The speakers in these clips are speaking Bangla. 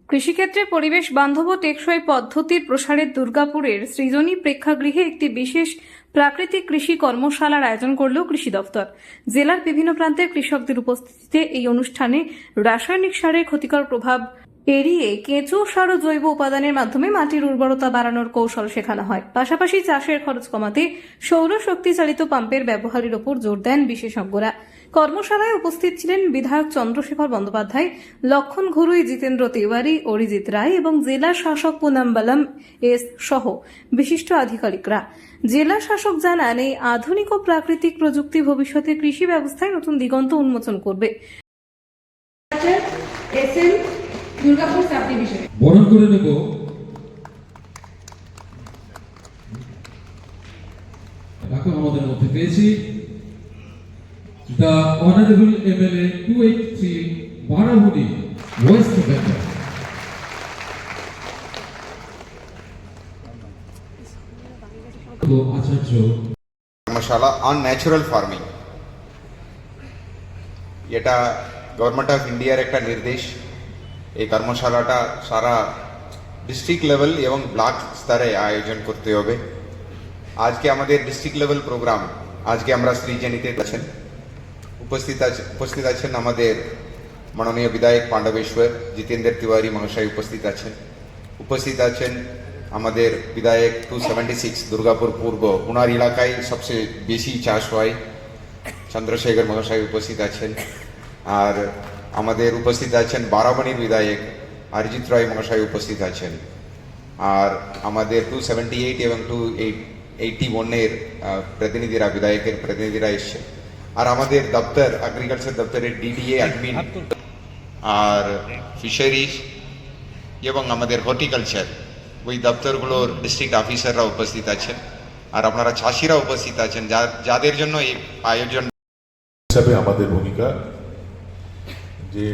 কৃষিক্ষেত্রে পরিবেশ বান্ধব ও টেকসই পদ্ধতির প্রসারে দুর্গাপুরের সৃজনী প্রেক্ষাগৃহে একটি বিশেষ প্রাকৃতিক কৃষি কর্মশালার আয়োজন করল কৃষি দফতর। জেলার বিভিন্ন প্রান্তের কৃষকদের উপস্থিতিতে এই অনুষ্ঠানে রাসায়নিক সারের ক্ষতিকর প্রভাব এড়িয়ে কেঁচো সার ও জৈব উপাদানের মাধ্যমে মাটির উর্বরতা বাড়ানোর কৌশল শেখানো হয়। পাশাপাশি চাষের খরচ কমাতে সৌরশক্তি চালিত পাম্পের ব্যবহারের উপর জোর দেন বিশেষজ্ঞরা। কর্মশালায় উপস্থিত ছিলেন বিধায়ক চন্দ্রশেখর বন্দ্যোপাধ্যায়, লক্ষণ ঘুরুই, জিতেন্দ্র তিওয়ারি, অরিজিৎ রায় এবং জেলা শাসক পুনাম্বালাম এস সহ বিশিষ্ট আধিকারিকরা। জেলা শাসক জানান, এই আধুনিক ও প্রাকৃতিক প্রযুক্তি ভবিষ্যতে কৃষি ব্যবস্থায় নতুন দিগন্ত উন্মোচন করবে। দুর্গাপুর সাব ডিভিশন বরণ করে নেব তাকে আমাদের মধ্যে পেয়েছি the honourable MLA 283 Barabani West Bengal. আচার্য কর্মশালা অন ন্যাচুরাল ফার্মিং, এটা গভর্নমেন্ট অফ ইন্ডিয়ার একটা নির্দেশ। এই কর্মশালাটা সারা ডিস্ট্রিক্ট লেভেল এবং ব্লক স্তরে আয়োজন করতে হবে। আজকে আমাদের ডিস্ট্রিক্ট লেভেল প্রোগ্রাম, আজকে আমরা সৃজনীতে আছেন, উপস্থিত আছেন আমাদের মাননীয় বিধায়ক পাণ্ডবেশ্বর জিতেন্দ্র তিওয়ারি মহাশয় উপস্থিত আছেন আমাদের বিধায়ক 276 দুর্গাপুর পূর্ব, ওনার এলাকায় সবচেয়ে বেশি চাষ হয়, চন্দ্রশেখর মহাশয় উপস্থিত আছেন। আর আমাদের উপস্থিত আছেন বারাবাণীর বিধায়ক অরিজিৎ রায় মহাশয় উপস্থিত আছেন। আর আমাদের 278 এবং 281-এর প্রতিনিধিরা, বিধায়কের প্রতিনিধিরা এসছেন। আর আমাদের দপ্তর, এগ্রিকালচার দপ্তরের ডিডিএ, অ্যাডমিন আর ফিশারিজ এবং আমাদের হর্টিকালচার, ওই দপ্তরগুলোর ডিস্ট্রিক্ট অফিসাররা উপস্থিত আছেন। আর আপনারা চাষিরা উপস্থিত আছেন, যাদের জন্য এই আয়োজন হিসাবে আমাদের ভূমিকা যে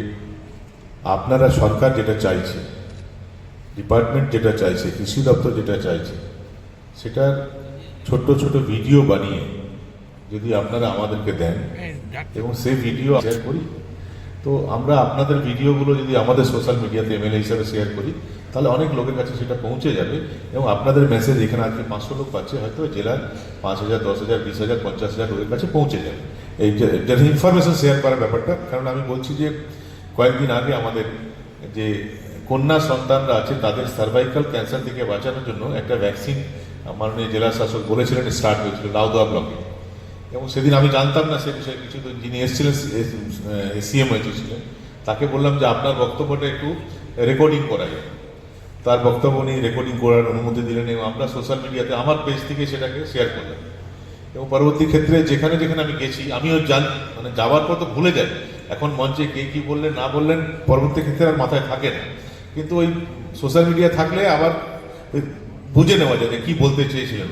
আপনারা সরকার যেটা চাইছে, ডিপার্টমেন্ট যেটা চাইছে, কৃষি দপ্তর যেটা চাইছে, সেটার ছোট্ট ছোট ভিডিও বানিয়ে যদি আপনারা আমাদেরকে দেন এবং সেই ভিডিও শেয়ার করি, তো আমরা আপনাদের ভিডিওগুলো যদি আমাদের সোশ্যাল মিডিয়াতে এমএলএ হিসাবে শেয়ার করি, তাহলে অনেক লোকের কাছে সেটা পৌঁছে যাবে এবং আপনাদের মেসেজ এখানে আজকে 500 লোক পাচ্ছে, হয়তো জেলার 5000, 10,000, 20,000, 50,000 লোকের কাছে পৌঁছে যাবে এই যে ইনফরমেশন শেয়ার করার ব্যাপারটা। কারণ আমি বলছি যে কয়েকদিন আগে আমাদের যে কন্যা সন্তানরা আছে তাদের সার্ভাইকাল ক্যান্সার থেকে বাঁচানোর জন্য একটা ভ্যাকসিন মাননীয় জেলা শাসক বলেছিলেন স্টার্ট হয়েছিল লাউদোয়া ব্লকে, এবং সেদিন আমি জানতাম না সে বিষয়ে কিছু। তো যিনি এসেছিলেন সিএম হয়েছিলেন, তাকে বললাম যে আপনার বক্তব্যটা একটু রেকর্ডিং করা যায়। তার বক্তব্য উনি রেকর্ডিং করার অনুমতি দিলেন এবং আমরা সোশ্যাল মিডিয়াতে আমার পেজ থেকে সেটাকে শেয়ার করলাম। এবং পরবর্তী ক্ষেত্রে যেখানে যেখানে আমি গেছি, আমিও মানে যাওয়ার পর তো ভুলে যাই, এখন মঞ্চে কে কী বললেন না বললেন পরবর্তী ক্ষেত্রে আর মাথায় থাকে না, কিন্তু ওই সোশ্যাল মিডিয়া থাকলে আবার বুঝে নেওয়া যায় কী বলতে চেয়েছিলেন।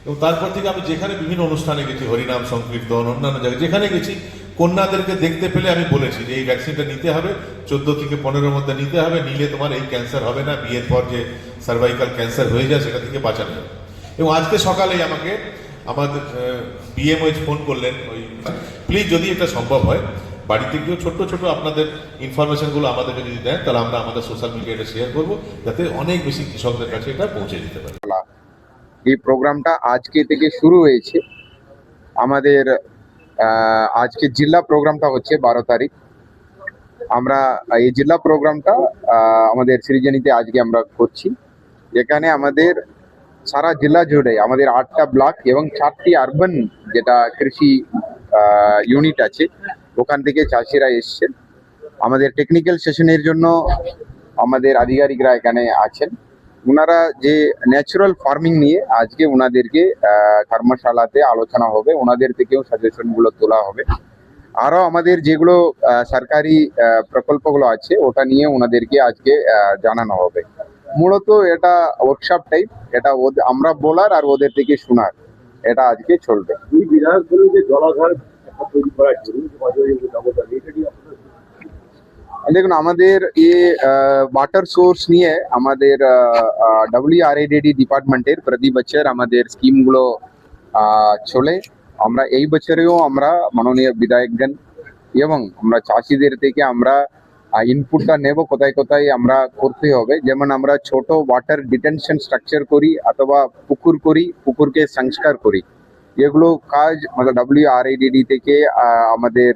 এবং তারপর থেকে আমি যেখানে বিভিন্ন অনুষ্ঠানে গেছি, হরিনাম সংকীর্তন, অন্যান্য জায়গায় যেখানে গেছি, কন্যাদেরকে দেখতে পেলে আমি বলেছি যে এই ভ্যাকসিনটা নিতে হবে, 14 থেকে 15-এর মধ্যে নিতে হবে, নিলে তোমার এই ক্যান্সার হবে না, বিয়ের পর যে সার্ভাইকাল ক্যান্সার হয়ে যায় সেটা থেকে বাঁচানো যাবে। এবং আজকে সকালেই আমাকে আমাদের বিএমওএইচ ফোন করলেন, ওই প্লিজ যদি এটা সম্ভব হয় বাড়িতে গিয়েও ছোট্ট ছোট আপনাদের ইনফরমেশনগুলো আমাদেরকে যদি দেন, তাহলে আমরা আমাদের সোশ্যাল মিডিয়াতে শেয়ার করবো, যাতে অনেক বেশি কৃষকদের কাছে এটা পৌঁছে দিতে পারে। এই প্রোগ্রামটা আজকে থেকে শুরু হয়েছে। আমাদের আজকে জেলা প্রোগ্রামটা হচ্ছে 12 তারিখ। আমরা এই জেলা প্রোগ্রামটা আমাদের সৃজনীতে আজকে আমরা করছি। এখানে আমাদের সারা জেলা জুড়ে আমাদের 8টা ব্লক এবং 4টি আরবান যেটা কৃষি ইউনিট আছে, ওখান থেকে চাষিরা এসছেন। আমাদের টেকনিক্যাল সেশনের জন্য আমাদের আধিকারিকরা এখানে আছেন। ওনারা যে ন্যাচারাল ফার্মিং নিয়ে আজকে ওনাদেরকে কর্মশালাতে আলোচনা হবে, ওনাদের থেকেও সাজেশনগুলো তোলা হবে। আরও আমাদের যেগুলো সরকারি প্রকল্পগুলো আছে ওটা নিয়ে ওনাদেরকে আজকে জানানো হবে। মূলত এটা ওয়ার্কশপ টাইপ, এটা আমরা বলার আর ওদের থেকে শোনার, এটা আজকে চলবে। এই বিধায়কগুলো যে জলাধার তৈরি করার জন্য দেখুন, আমাদের ওয়াটার সোর্স নিয়ে আমাদের WRADD ডিপার্টমেন্টের প্রতি বছর আমাদের স্কিমগুলো চলে। আমরা এই বছরেও আমরা মাননীয় বিধায়কগণ এবং আমরা চাষিদের থেকে আমরা ইনপুটটা নেব কোথায় কোথায় আমরা করতে হবে। যেমন আমরা ছোট ওয়াটার ডিটেনশন স্ট্রাকচার করি অথবা পুকুর করি, পুকুরকে সংস্কার করি, এগুলো কাজ মানে WRADD থেকে আমাদের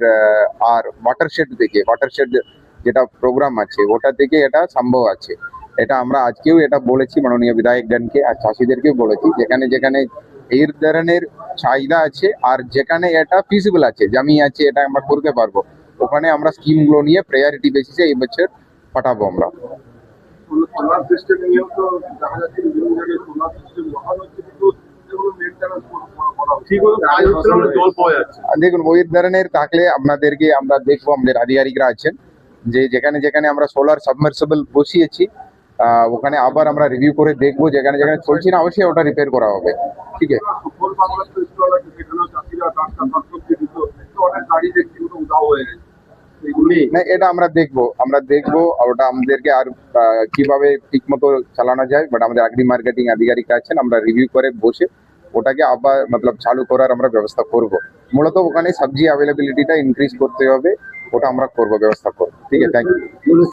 আর ওয়াটারশেড থেকে, ওয়াটারশেড যেটা প্রোগ্রাম আছে ওটা থেকে এটা সম্ভব আছে। এটা আমরা আজকেও এটা বলেছি মাননীয় বিধায়কগণকে আর চাষিদেরকেও বলেছি, যেখানে যেখানে এই ধরনের চাহিদা আছে আর যেখানে এটা ফিজিবল আছে, জমি আছে, এটা আমরা করতে পারবো, ওখানে আমরা স্কিমগুলো নিয়ে প্রায়োরিটি বেসিসে এই বছর পাঠাবো আমরা। সোলার সিস্টেম নিয়েও তো দেখা যাচ্ছে বিভিন্ন জায়গায় সোলার সিস্টেম বসানো হচ্ছে, কিন্তু এগুলো মেনটেন্যান্স করা হচ্ছে, ঠিক মতো কাজ হচ্ছে না, জল পাওয়া যাচ্ছে। আর দেখুন ওই ধরনের থাকলে আপনাদেরকে আমরা দেখবো, আমাদের আধিকারিকরা আছেন যে যেখানে যেখানে আমরা সোলার সাবমার্সিবল বসিয়েছি ওখানে আবার আমরা রিভিউ করে দেখবো, যেখানে যেখানে চলছে না অবশ্যই ওটা রিপেয়ার করা হবে। ঠিক আছে, সুফল বাংলা তো স্টল আছে, সেখানেও চাষিরা তার সবজি দিত, তো অনেক গাড়ি দেখছি ওগুলো উধাও হয়ে গেছে, এগুলি না এটা আমরা দেখবো ওটা আমাদেরকে আর কিভাবে ঠিক মতো চালানো যায়, বাট আমাদের আগ্রি মার্কেটিং আধিকারিক আছেন, আমরা রিভিউ করে বসে ওটাকে আবার মতলব চালু করার আমরা ব্যবস্থা করব। মূলত ওখানে সবজি অ্যাভেলেবিলিটিটা ইনক্রিজ করতে হবে, ওটা আমরা করবো, ব্যবস্থা করবো। ঠিক আছে, থ্যাংক ইউ।